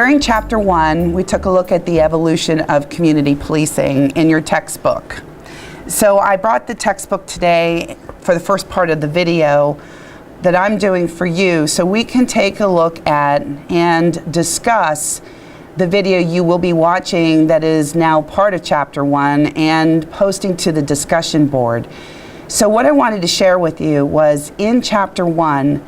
During Chapter 1, we took a look at the evolution of community policing in your textbook. So I brought the textbook today for the first part of the video that I'm doing for you so we can take a look at and discuss the video you will be watching that is now part of Chapter 1 and posting to the discussion board. So what I wanted to share with you was in Chapter 1,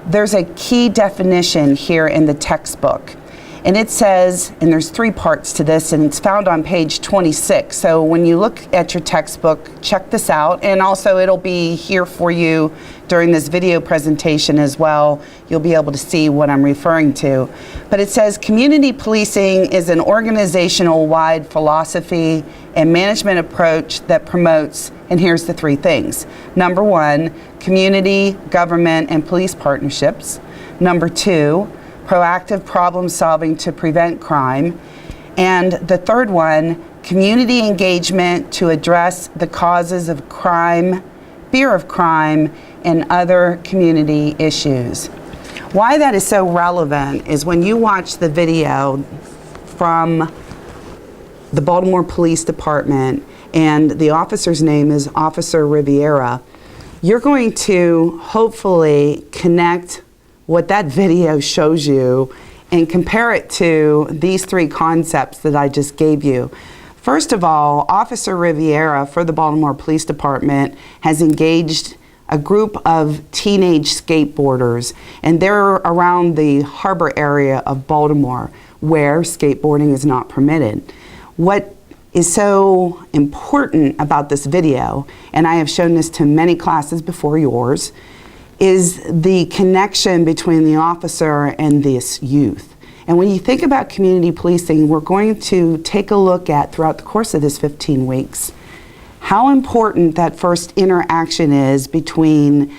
there's a key definition here in the textbook. And it says, and there's 3 parts to this, and it's found on page 26. So when you look at your textbook, check this out. And also it'll be here for you during this video presentation as well. You'll be able to see what I'm referring to. But it says, community policing is an organizational-wide philosophy and management approach that promotes, and here's the 3 things. Number 1, community, government, and police partnerships. Number 2, proactive problem solving to prevent crime. And the 3rd one, community engagement to address the causes of crime, fear of crime, and other community issues. Why that is so relevant is when you watch the video from the Baltimore Police Department, and the officer's name is Officer Riviera, you're going to hopefully connect what that video shows you and compare it to these 3 concepts that I just gave you. First of all, Officer Riviera for the Baltimore Police Department has engaged a group of teenage skateboarders, and they're around the harbor area of Baltimore where skateboarding is not permitted. What is so important about this video, and I have shown this to many classes before yours, is the connection between the officer and this youth. And when you think about community policing, we're going to take a look at, throughout the course of this 15 weeks, how important that first interaction is between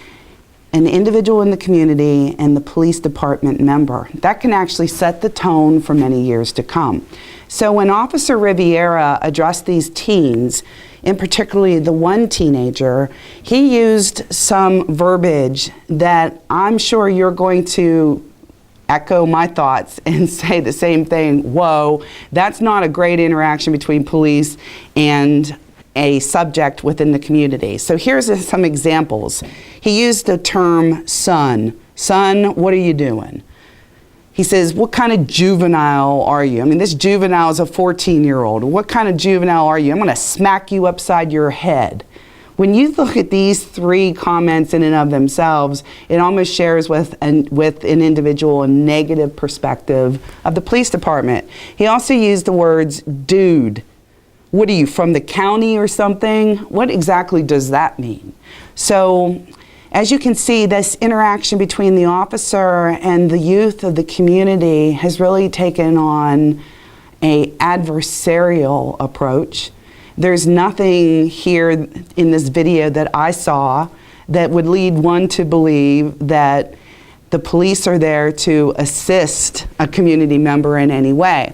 an individual in the community and the police department member. That can actually set the tone for many years to come. So when Officer Riviera addressed these teens, in particularly the one teenager, he used some verbiage that I'm sure you're going to echo my thoughts and say the same thing. Whoa, that's not a great interaction between police and a subject within the community. So here's some examples. He used the term son. Son, what are you doing? He says, what kind of juvenile are you? I mean, this juvenile is a 14-year-old. What kind of juvenile are you? I'm gonna smack you upside your head. When you look at these 3 comments in and of themselves, it almost shares with an individual a negative perspective of the police department. He also used the words, dude. What are you, from the county or something? What exactly does that mean? So, as you can see, this interaction between the officer and the youth of the community has really taken on an adversarial approach. There's nothing here in this video that I saw that would lead one to believe that the police are there to assist a community member in any way.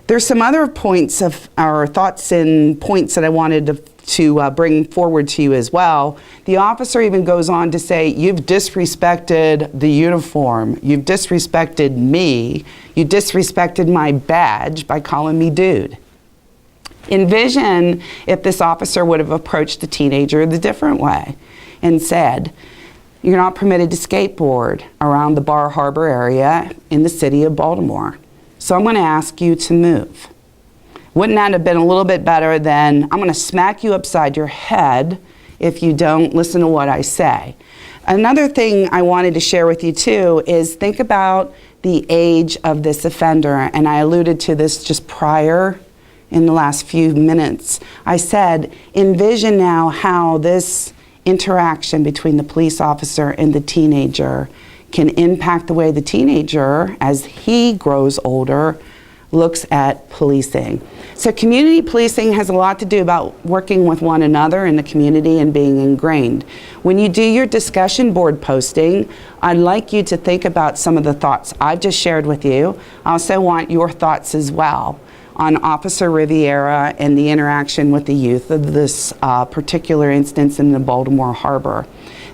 There's some other points of our thoughts and points that I wanted to bring forward to you as well. The officer even goes on to say, you've disrespected the uniform, you've disrespected me, you disrespected my badge by calling me dude. Envision if this officer would have approached the teenager the different way and said, you're not permitted to skateboard around the Bar Harbor area in the city of Baltimore. So I'm going to ask you to move. Wouldn't that have been a little bit better than, I'm going to smack you upside your head if you don't listen to what I say? Another thing I wanted to share with you too is think about the age of this offender, and I alluded to this just prior in the last few minutes. I said, envision now how this interaction between the police officer and the teenager can impact the way the teenager, as he grows older, looks at policing. So community policing has a lot to do about working with one another in the community and being ingrained. When you do your discussion board posting, I'd like you to think about some of the thoughts I've just shared with you. I also want your thoughts as well on Officer Riviera and the interaction with the youth of this particular instance in the Baltimore Harbor.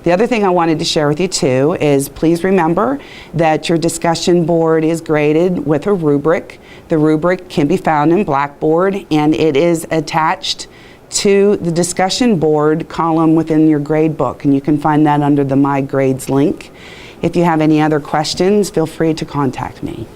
The other thing I wanted to share with you too is please remember that your discussion board is graded with a rubric. The rubric can be found in Blackboard, and it is attached to the discussion board column within your grade book, and you can find that under the My Grades link. If you have any other questions, feel free to contact me.